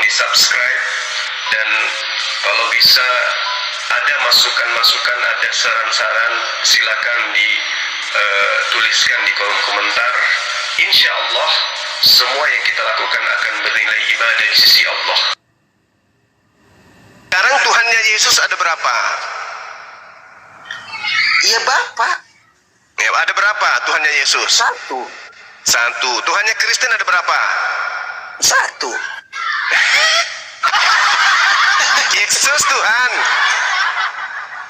di subscribe, dan kalau bisa ada masukan-masukan, ada saran-saran, silakan dituliskan di kolom komentar. Insya Allah semua yang kita lakukan akan bernilai ibadah di sisi Allah. Sekarang Tuhannya Yesus ada berapa? Iya Bapak. Ya, ada berapa Tuhannya Yesus? Satu. Tuhannya Kristen ada berapa? Satu. Yesus Tuhan.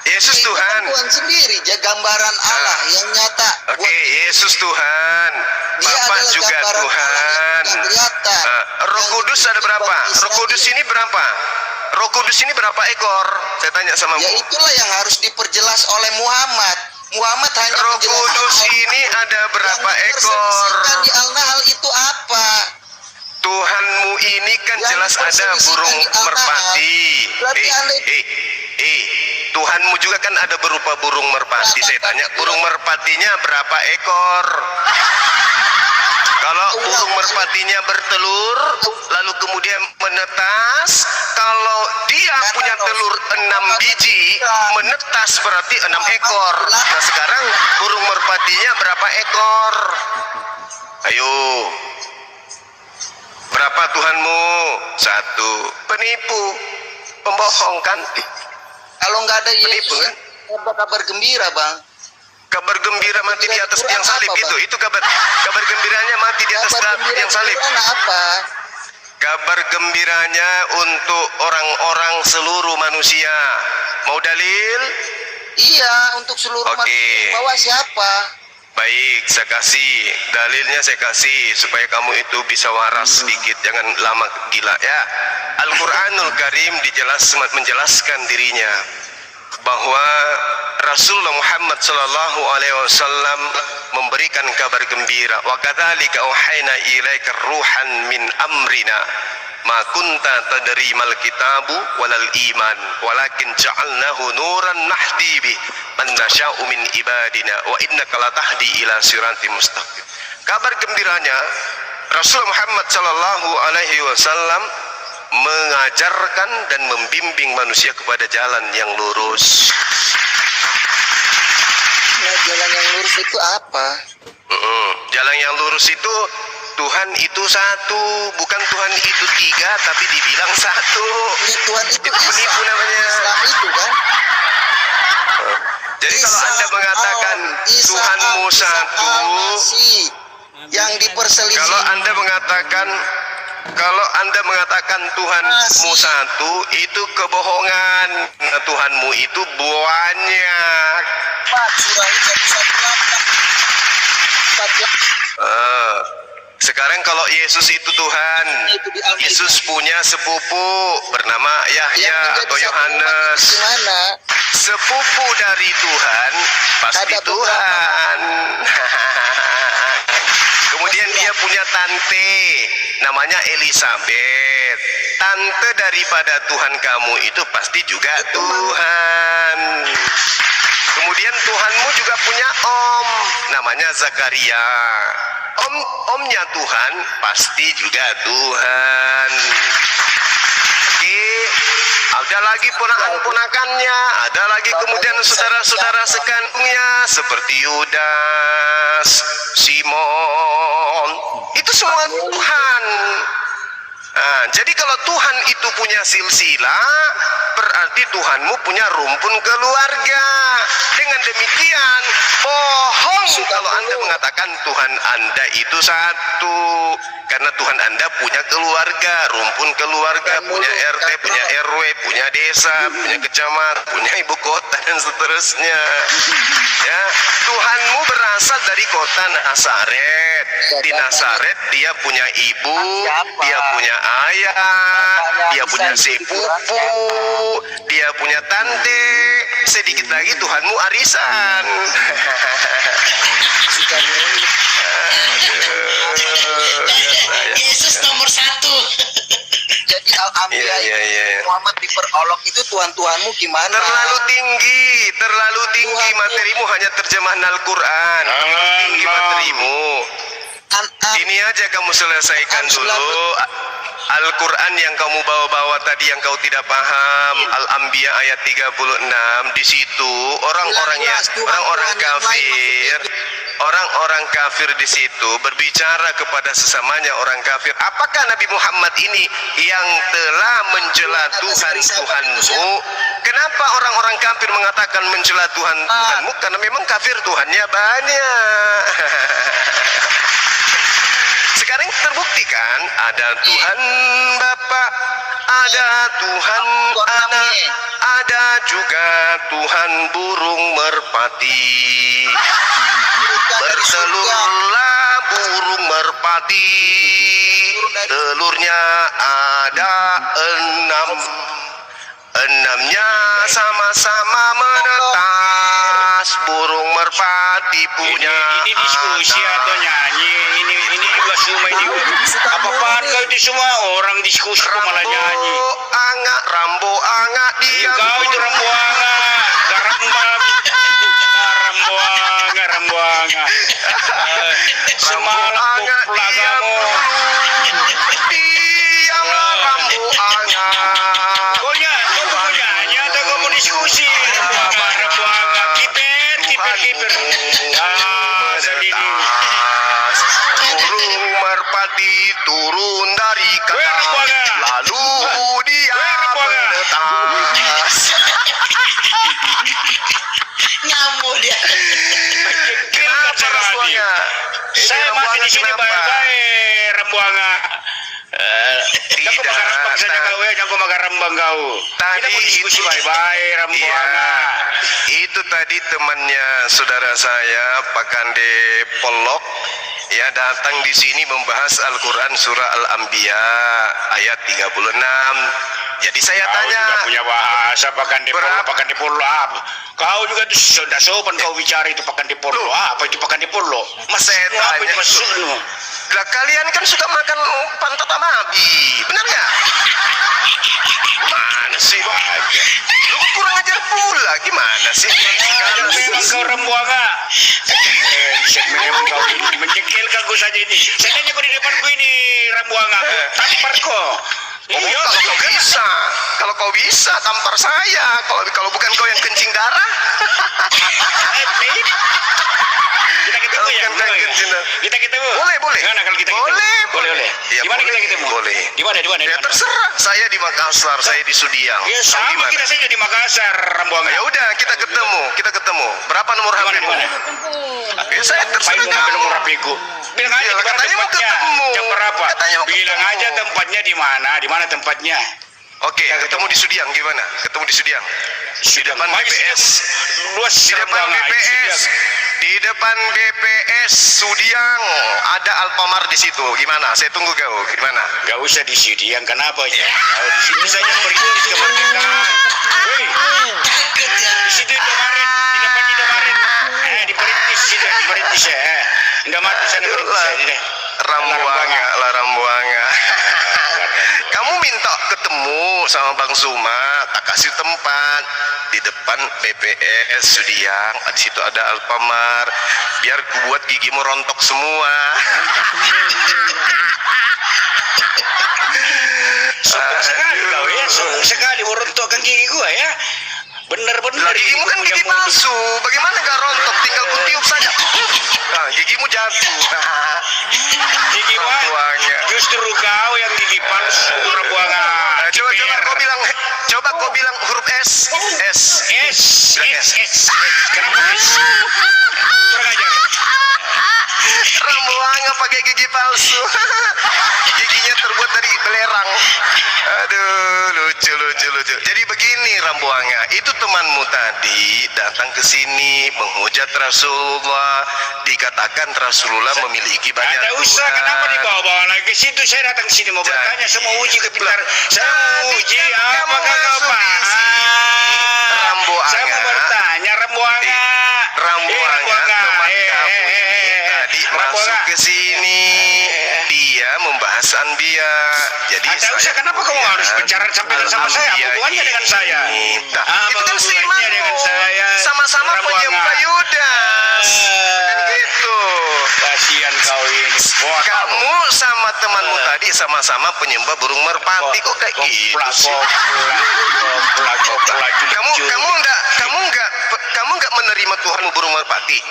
Yesus Tuhan. Tuhan sendiri, gambaran Allah yang nyata. Oke, Yesus Tuhan. Bapak juga Tuhan. Roh Kudus ada berapa? Roh Kudus ini berapa? Roh Kudus ini berapa ekor? Saya tanya sama Ya itulah yang harus diperjelas oleh Muhammad. Muhammad hanya Roh Kudus ini ada berapa ekor? Di Al-Nahl itu apa? Tuhanmu ini kan yang jelas ada burung merpati. Tuhanmu juga kan ada berupa burung merpati. Saya tanya, burung merpatinya berapa ekor? Kalau burung merpatinya bertelur, lalu kemudian menetas, kalau dia punya telur 6 biji, menetas berarti 6 ekor. Nah sekarang burung merpatinya berapa ekor? Ayo. Berapa Tuhanmu? Satu. Penipu, pembohong kan? Kalau nggak ada Penipu, Yesus, kan? kabar gembira Bang. Kabar gembira mati di atas tiang salib itu kabar gembiranya mati di atas tiang salib. Apa? Kabar gembiranya untuk orang-orang seluruh manusia. Mau dalil? Iya, untuk seluruh manusia. Bawa siapa? Baik, saya kasih dalilnya, saya kasih supaya kamu itu bisa waras sedikit, jangan lama gila ya. Al-Quranul Karim menjelaskan dirinya bahwa Rasulullah Muhammad sallallahu alaihi wasallam memberikan kabar gembira. Wa kadzalika auhayna ilaika ruhan min amrina ma kunta tadri mal kitabu walal iman walakin ja'alnahu nuran nahdi bi man nasya'u min ibadina wa innaka latahdi ila siratim mustaqim. Kabar gembiranya Rasulullah Muhammad sallallahu alaihi wasallam mengajarkan dan membimbing manusia kepada jalan yang lurus. Nah, jalan yang lurus itu apa? Jalan yang lurus itu Tuhan itu satu, bukan Tuhan itu tiga, tapi dibilang satu. Ya, Tuhan itu penipu namanya. Islam itu kan? Jadi kalau Anda mengatakan Tuhanmu satu, yang diperselisih. Kalau Anda mengatakan Tuhanmu satu, itu kebohongan. Tuhanmu itu banyak. Sekarang kalau Yesus itu Tuhan, Yesus punya sepupu bernama Yahya atau Yohanes. Sepupu dari Tuhan pasti Tuhan. Kemudian dia punya tante namanya Elizabeth. Tante daripada Tuhan kamu itu pasti juga Tuhan. Kemudian Tuhanmu juga punya om namanya Zakaria. Omnya Tuhan pasti juga Tuhan. Oke, ada lagi ponakan-ponakannya, ada lagi kemudian saudara-saudara sekandungnya seperti Yudas, Simon. Itu semua Tuhan. Nah, jadi kalau Tuhan itu punya silsilah, berarti Tuhanmu punya rumpun keluarga. Dengan demikian, bohong kalau Anda mengatakan Tuhan Anda itu satu. Karena Tuhan Anda punya keluarga, rumpun keluarga, punya RT, punya RW, punya desa, punya kecamatan, punya ibu kota, dan seterusnya. Ya, Tuhanmu berasal dari kota Nazaret. Di Nazaret dia punya ibu, dia punya ayah, dia punya sepupu, dia punya tante. Sedikit lagi Tuhanmu arisan. Yesus nomor satu. Jadi Al-Anbiya Muhammad diperolok itu Tuhanmu gimana? Terlalu tinggi materimu, hanya terjemahan Al-Quran. Tinggi materimu. Ini aja kamu selesaikan dulu. Al-Quran yang kamu bawa-bawa tadi yang kau tidak paham, Al-Anbiya ayat 36, di situ orang-orang kafir di situ berbicara kepada sesamanya orang kafir, apakah Nabi Muhammad ini yang telah mencela Tuhanmu? Kenapa orang-orang kafir mengatakan mencela Tuhanmu? Karena memang kafir Tuhannya banyak. Sekarang terbuktikan ada Tuhan Bapa, ada Tuhan Anak, ada juga Tuhan burung merpati. Bertelurlah burung merpati, telurnya ada 6, 6-nya sama-sama menetas. Burung merpati punya ini diskusi atau nyanyi? Ini juga semua ini. Apa-apaan kau itu semua orang diskusi kau malah nyanyi. Rambo anga dia. Kau itu Rambo anga, Rambo anga. Semalam pelagamu. Diam Rambo anga. Kau nyanyi atau kau mau diskusi? Rambo anga, kiper. Sendiri. Burung merpati turun dari kandang, lalu dia menetas. Nyamuk dia. Kenapa Rambuanga? Saya masih di sini baik-baik Rambuanga. Jangan makan rambang saja kau ya, jangan makan rambang kau. Kita mau diskusi baik-baik Rambuanga. Itu tadi temannya saudara saya Pak Kande Polok ya datang di sini membahas Al-Quran surah Al-Anbiya ayat 36. Jadi saya Kau tanya, juga punya bahasa Pakan Dipolo. Kau juga tuh sudah sopan kau bicara itu Pakan Dipolo. Apa itu Pakan Dipolo? Mas saya Apa itu tanya, maksudmu? lah kalian kan suka makan pantat amabi, benar nggak? Mana sih? Lu kurang ajar pula, gimana sih? Memang kau Rambuanga. Memang kau ini menjengkelkan kau saja ini. Saya tanya kau di depanku ini Rambuanga. Tampar kau. Iya, kalau kau bisa tampar saya. Kalau bukan kau yang kencing darah. Kita ketemu. Boleh. Gimana kalau kita ketemu? Boleh. Ya, Di mana kita boleh, ketemu? boleh. Di mana? Ya terserah. Saya di Makassar, saya di Sudiang. Ya Kau sama di mana? kita saja di Makassar, Rambuanga. Ya udah kita ketemu. Berapa nomor HP? Di mana? Ya, saya terserah Ngapain mau kamu. nomor HP-ku? Bilang aja Iya, di mana katanya mau tempatnya. ketemu. Jam berapa? Katanya mau Bilang ketemu. aja tempatnya di mana? Di mana tempatnya? Oke, ketemu di Sudiang gimana? Ketemu di Sudiang. Di depan BPS. Luas Di depan Rambuanga, BPS. Di depan BPS Sudiang ada Alfamart di situ. Gimana? Saya tunggu kau. Gimana? Gak usah di sini, yang kenapa aja? Kalau di situ saja berintis kemerdekaan. Woi, di situ Indomaret, di depan Indomaret. Diperintis situ, diperintis ya. Indomaret sana berintis ya. Rambuanga. Kamu minta ketemu sama Bang Zuma, tak kasih tempat di depan BPS Sudiang. Di situ ada Alfamart. Biar ku buat gigimu rontok semua. Sombong sekali kau ya, sombong sekali merontokkan gigi gua ya. Benar-benar. Lah, gigimu kan gigi palsu. Bagaimana gak rontok? Tinggal ku tiup saja. Nah, gigimu jatuh. Gigi Rambuanga. justru kau yang gigi palsu Rambuanga. Coba kau bilang huruf S. S. Kenapa S? Kurang ajar. Rambuanga pakai gigi palsu. Giginya terbuat dari belerang. Aduh, lucu. Jadi begini Rambuanga, itu temanmu tadi datang ke sini menghujat Rasulullah, dikatakan Rasulullah memiliki banyak Ada usah, Tuhan. kenapa dibawa-bawa lagi ke situ? Saya datang ke sini mau bertanya, saya mau uji kepintar. Saya mau uji apakah kau paham? Rambuanga. Saya mau bertanya, Rambuanga. Rambuanga, teman kamu ini tadi masuk ke sini, dia membahas Anbiya. Jadi Ada usah, kenapa kamu harus bicara sampai sama saya? Apa hubungannya dengan saya? Itu kan hubungannya dengan saya? sama-sama Rambuanga. penyembah Yudas. Kan gitu. Kasihan kau ini. Kamu sama temanmu tadi sama-sama penyembah burung merpati. Kok kayak gitu sih? Kamu enggak menerima Tuhanmu burung merpati?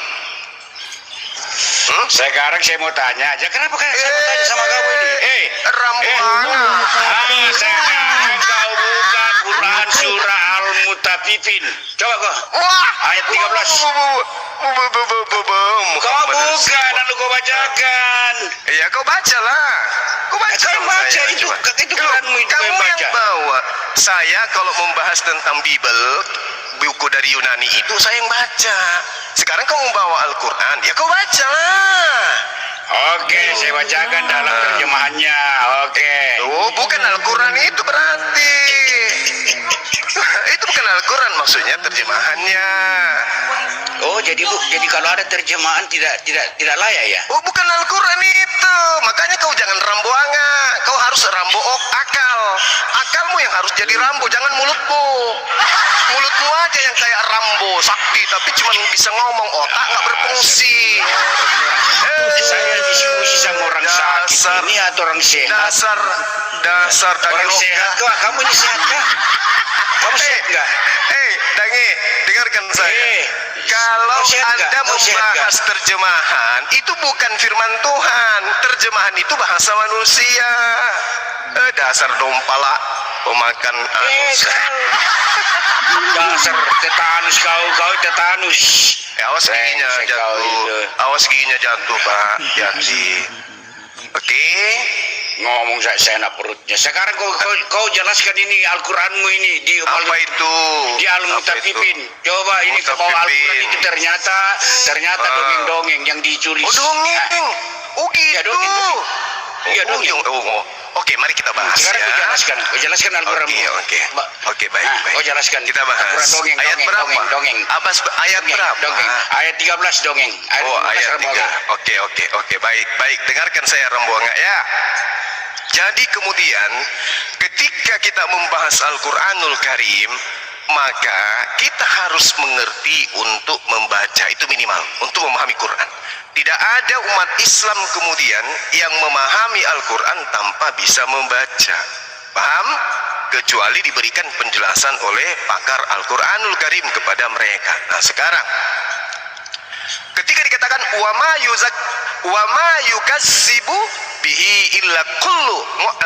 Sekarang saya mau tanya aja, kenapa saya mau tanya sama kamu ini? Rambuana. Sekarang kau buka Quran surah Al-Mutaffifin. Coba kau. Wah, Ayat 13. Kau buka lalu kau bacakan. Ya kau bacalah. Kau baca. Kau baca itu Quranmu itu Kamu kau baca. yang bawa. Saya kalau membahas tentang Bible, buku dari Yunani itu saya yang baca. Sekarang kau membawa Al-Quran, ya kau bacalah. Oke, saya bacakan dalam terjemahannya. Oke. Oh, bukan Al-Quran itu berarti. Itu bukan Al-Quran, maksudnya terjemahannya. Oh, jadi kalau ada terjemahan tidak layak ya? Oh, bukan Al-Quran itu. Makanya kau jangan rambuanga. Kau harus rambo akal. Akalmu yang harus jadi rambo, jangan mulutmu. Mulutmu aja yang kayak Rambo sakti, tapi cuma bisa ngomong, otak nggak berfungsi. Saya diskusi sama orang sakit ini atau orang sehat? Dasar Orang sehat kok? Kamu ini sehat kah? Kamu sehat nggak? Dangi, dengarkan saya. Kalau Anda membahas terjemahan, itu bukan firman Tuhan. Terjemahan itu bahasa manusia. Dasar dompala pemakan anus. Dasar tetanus kau tetanus. Awas giginya jatuh. Awas giginya jatuh, Pak. Jadi, oke. Ngomong saya enak perutnya. Sekarang kau jelaskan ini Al-Quranmu ini di Apa itu? di Al-Mutaffifin. Coba ini ke bawah Al-Quran itu ternyata dongeng-dongeng yang ditulis. Oh, dongeng. Oh gitu. Ya, dongeng. Iya, dongeng. Oke, mari kita bahas. Sekarang ya. kau jelaskan Al-Quran. Oke, baik. Kau jelaskan. Kita bahas. Al-Quran dongeng, ayat berapa? dongeng. Ayat berapa? Dongeng. Ayat 13 dongeng. Ayat 13 3. Oke, baik. Dengarkan saya Rambuanga ya. Jadi kemudian ketika kita membahas Al-Quranul Karim, maka kita harus mengerti untuk membaca, itu minimal untuk memahami Quran. Tidak ada umat Islam kemudian yang memahami Al-Quran tanpa bisa membaca. Paham? Kecuali diberikan penjelasan oleh pakar Al-Quranul Karim kepada mereka. Nah sekarang ketika dikatakan wa ma yukassibu bihi illa kullu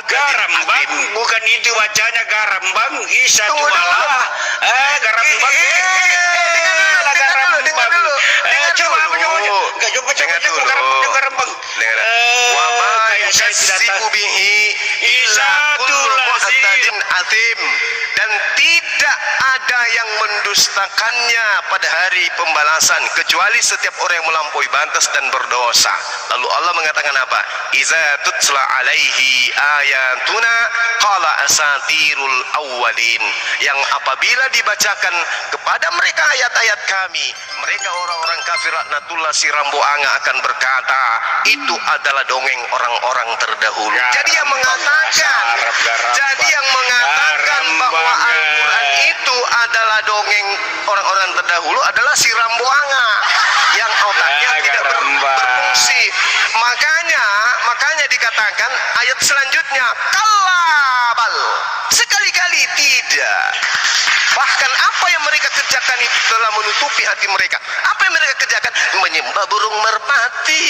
Garambang, bukan itu bacanya Garambang, Isa Tuala. Garambang. Dengar dulu. Garambang. Wa ma yukassibu bihi illa kullu mu'tadin atim. Dan tidak ada yang mendustakannya pada hari pembalasan kecuali setiap orang yang melampaui batas dan berdosa. Lalu Allah mengatakan apa? Iza tutla alaihi ayatuna qala asatirul awwalin. Yang apabila dibacakan kepada mereka ayat-ayat kami, mereka orang-orang kafir laknatullah si Rambuanga akan berkata, itu adalah dongeng orang-orang terdahulu. Jadi yang mengatakan bahwa Al-Quran itu adalah dongeng orang-orang terdahulu adalah si Rambuanga yang otaknya tidak berfungsi. Makanya dikatakan ayat selanjutnya kalabal, sekali-kali tidak. Bahkan apa yang mereka kerjakan itu telah menutupi hati mereka. Apa yang mereka kerjakan? Menyembah burung merpati.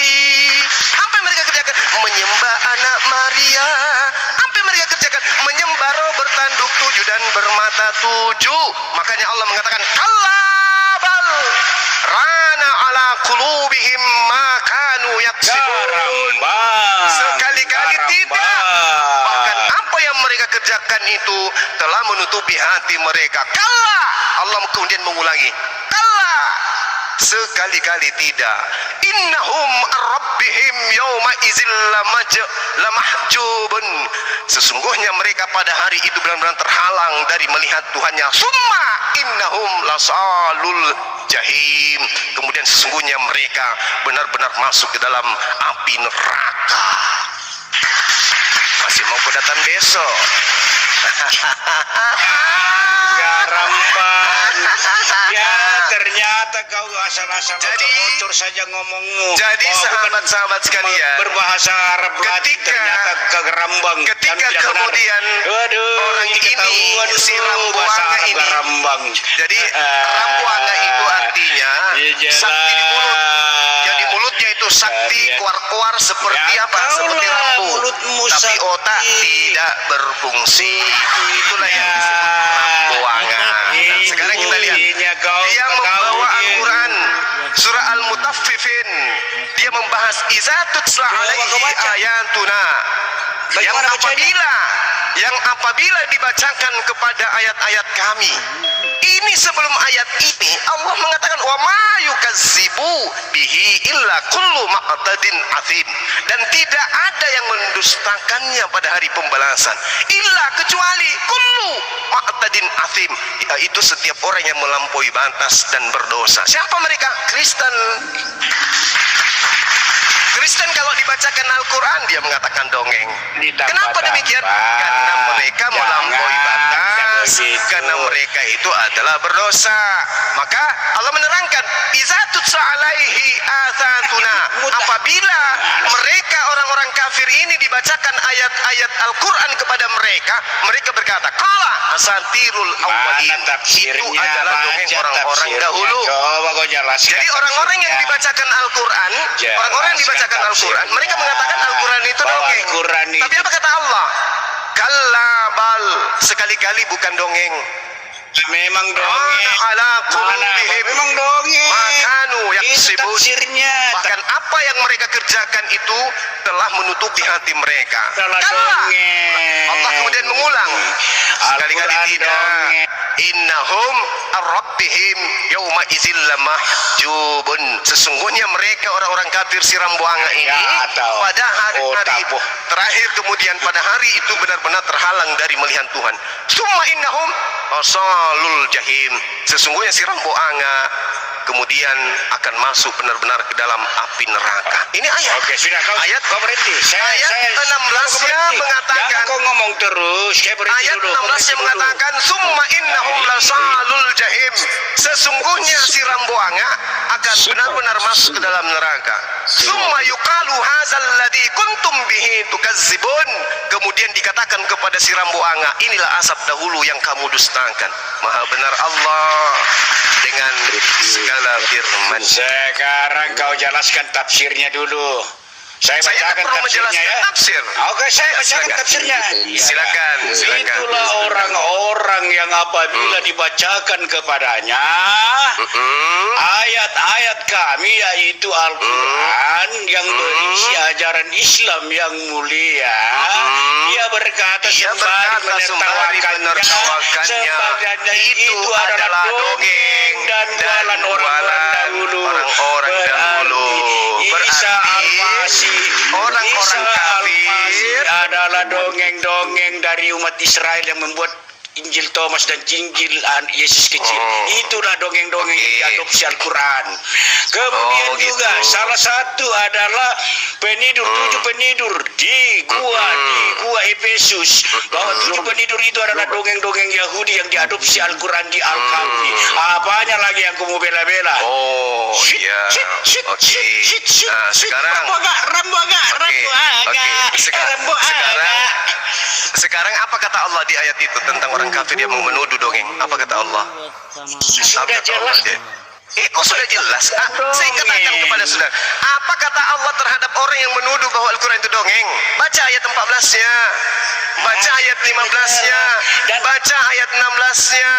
Apa yang mereka kerjakan? Menyembah anak Maria. Apa yang mereka kerjakan? Menyembah roh bertanduk 7 dan bermata 7. Makanya Allah mengatakan kalabal rana ala qulubihim ma kanu yaksibun. Sekali-kali tidak. Bahkan apa yang mereka kerjakan itu telah menutupi hati mereka. Kala. Allah kemudian mengulangi. Kala. Sekali-kali tidak. Innahum rabbihim yawma izil lamahjubun. Sesungguhnya mereka pada hari itu benar-benar terhalang dari melihat Tuhannya. Summa innahum lasalul jahim. Kemudian sesungguhnya mereka benar-benar masuk ke dalam api neraka. Masih mau datang besok. Garambang. Ya ternyata ternyata kau asal-asal bocor saja ngomongmu. Jadi sahabat-sahabat sekalian, berbahasa Arab Latin ternyata kegerambang. Ketika kemudian orang ini si Rambuanga ini, jadi Rambuanga itu artinya sakti di mulut. Jadi mulutnya itu sakti, keluar-keluar seperti apa? Seperti rambu. Tapi otak tidak berfungsi. Itulah yang disebut Rambuanga. Dan sekarang kita lihat, dia membawa Al-Quran surah Al-Mutaffifin. Dia membahas iza tutla alaihi ayatuna. Yang apabila dibacakan kepada ayat-ayat kami. Ini sebelum ayat ini Allah mengatakan wa ma yukazzibu bihi illa kullu ma'tadin athim, dan tidak ada yang mendustakannya pada hari pembalasan illa kecuali kullu ma'tadin athim, yaitu setiap orang yang melampaui batas dan berdosa. Siapa mereka? Kristen. Kristen kalau dibacakan Al-Quran dia mengatakan dongeng. Kenapa demikian? Karena mereka melampaui batas, karena mereka itu adalah berdosa. Maka Allah menerangkan iza tutla alaihi ayatuna, apabila mereka orang-orang kafir ini dibacakan ayat-ayat Al-Quran kepada mereka, mereka berkata qala asatirul awwalin, itu adalah dongeng orang-orang dahulu. Jadi orang-orang yang dibacakan Al-Quran, orang-orang yang dibacakan Al-Quran, mereka mengatakan Al-Quran itu dongeng. Tapi apa kata Allah? Kalla bal, sekali-kali bukan dongeng. Memang dongeng. Memang dongeng. Makanu yaksibun. Tafsirnya. Bahkan apa yang mereka kerjakan itu telah menutupi hati mereka. Kalla dongeng. Allah kemudian mengulang. Sekali-kali tidak. Innahum ar-rabbihim yawma idzil lamahjubun. Sesungguhnya mereka orang-orang kafir si Rambuanga ini pada hari-hari terakhir, kemudian pada hari itu benar-benar terhalang dari melihat Tuhan. Summa innahum asalul jahim. Sesungguhnya si Rambuanga kemudian akan masuk benar-benar ke dalam api neraka. Ini ayat. Oke, sudah kau berhenti. Ayat 16-nya mengatakan, jangan kau ngomong terus. Ayat 16-nya mengatakan summa innahum lasalul jahim. Sesungguhnya si Rambuanga akan benar-benar masuk ke dalam neraka. Summa yuqalu hadzal ladzi kuntum bihi tukazzibun. Kemudian dikatakan kepada si Rambuanga, inilah asap dahulu yang kamu dustakan. Maha benar Allah dengan segala firman. Sekarang kau jelaskan tafsirnya dulu. Saya bacakan tafsirnya ya. Tafsir. Oke, saya bacakan tafsirnya. Silakan. Itulah orang-orang yang apabila dibacakan kepadanya ayat-ayat kami, yaitu Al-Quran yang berisi ajaran Islam yang mulia, dia berkata sembari menertawakannya, itu adalah dongeng dan bualan orang-orang dahulu. Isa Al-Masih, orang-orang kafir adalah dongeng-dongeng dari umat Israel yang membuat Injil Thomas dan Injil Yesus kecil. Itulah dongeng-dongeng yang diadopsi Al-Quran. Kemudian juga salah satu adalah penidur, 7 penidur di gua Efesus. Bahwa 7 penidur itu adalah dongeng-dongeng Yahudi yang diadopsi Al-Quran di Al-Kahfi. Apanya lagi yang kamu bela-bela? Sekarang sekarang apa kata Allah di ayat itu tentang orang kafir yang menuduh dongeng? Apa kata Allah? Sudah jelas. Kok sudah jelas? Saya katakan kepada saudara, apa kata Allah terhadap orang yang menuduh bahwa Al-Quran itu dongeng? Baca ayat 14-nya, baca ayat 15-nya, baca ayat 16-nya.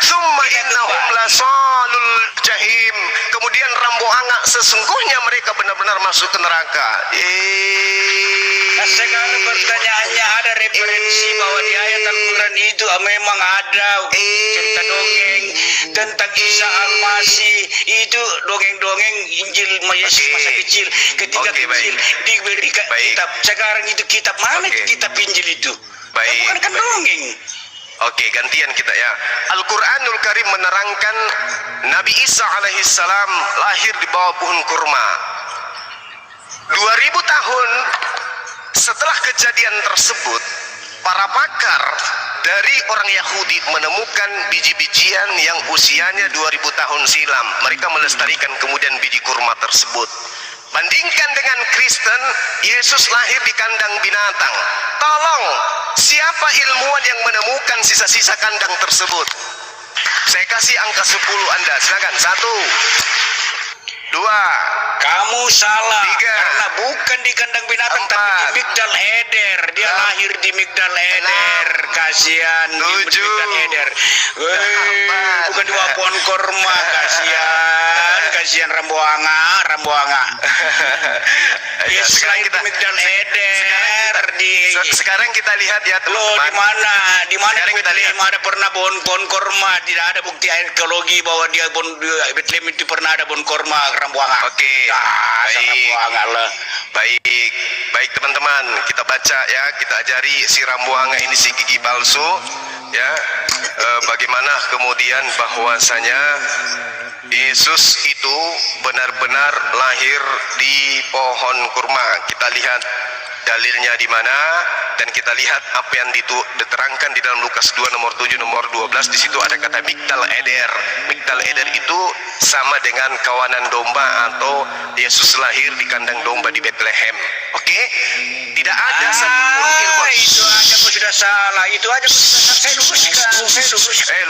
Summa innahum lasalul jahim. Kemudian Rambuanga, sesungguhnya mereka benar-benar masuk ke neraka. Nah, sekarang pertanyaannya, ada referensi bahwa di ayat Al-Quran itu memang ada cerita dongeng tentang Isa Al-Masih, itu dongeng-dongeng Injil Yesus masa kecil, ketika kecil diberi kitab. Sekarang itu kitab mana? Kitab Injil itu bukan kan dongeng. Oke, gantian kita ya. Al-Quranul Karim menerangkan Nabi Isa alaihissalam lahir di bawah pohon kurma. 2000 tahun setelah kejadian tersebut, para pakar dari orang Yahudi menemukan biji-bijian yang usianya 2000 tahun silam. Mereka melestarikan kemudian biji kurma tersebut. Bandingkan dengan Kristen, Yesus lahir di kandang binatang. Tolong, siapa ilmuwan yang menemukan sisa-sisa kandang tersebut? Saya kasih angka 10 Anda, silakan. 1, 2, Kamu salah. 3, Karena bukan di kandang binatang, 4, tapi di Migdal Eder. Dia lahir di Migdal Eder. Kasihan di 7, Migdal Eder. Weh, 8. bukan di pohon korma. Kasihan Rambuanga. Ya, Yesus sekarang lahir kita di Migdal Eder. sekarang kita lihat ya Loh, teman-teman. di mana Sekarang kita lihat. Bethlehem ada pernah pohon korma? Tidak ada bukti arkeologi bahwa Bethlehem itu pernah ada pohon korma Rambuanga. Oke, baik. Rambuanga lah. Baik teman-teman, kita baca ya, kita ajari si Rambuanga ini si gigi palsu ya. Bagaimana kemudian bahwasanya Yesus itu benar-benar lahir di pohon kurma. Kita lihat dalilnya di mana, dan kita lihat apa yang diterangkan di dalam Lukas 2 nomor 7 nomor 12. Di situ ada kata Migdal Eder. Migdal Eder itu sama dengan kawanan domba, atau Yesus lahir di kandang domba di Bethlehem. Oke? Tidak ada satupun ilmuwan. Itu aja kau sudah salah. Saya luruskan.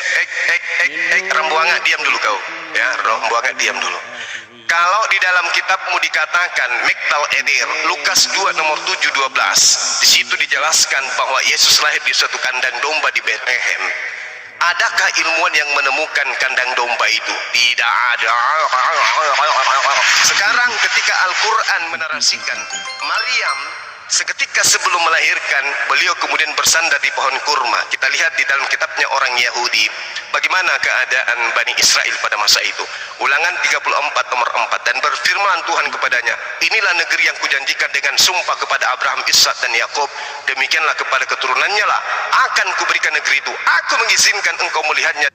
Rambuanga, diam dulu kau. Ya, Rambuanga, diam dulu. Kalau di dalam kitabmu dikatakan Migdal Eder, Lukas 2 nomor 7 12, di situ dijelaskan bahwa Yesus lahir di suatu kandang domba di Bethlehem. Adakah ilmuwan yang menemukan kandang domba itu? Tidak ada. Sekarang ketika Al-Quran menarasikan Maryam seketika sebelum melahirkan, beliau kemudian bersandar di pohon kurma. Kita lihat di dalam kitabnya orang Yahudi, bagaimana keadaan Bani Israel pada masa itu. Ulangan 34 nomor 4, dan berfirman Tuhan kepadanya, inilah negeri yang kujanjikan dengan sumpah kepada Abraham, Ishak dan Yakub, demikianlah kepada keturunannya lah akan kuberikan negeri itu. Aku mengizinkan engkau melihatnya.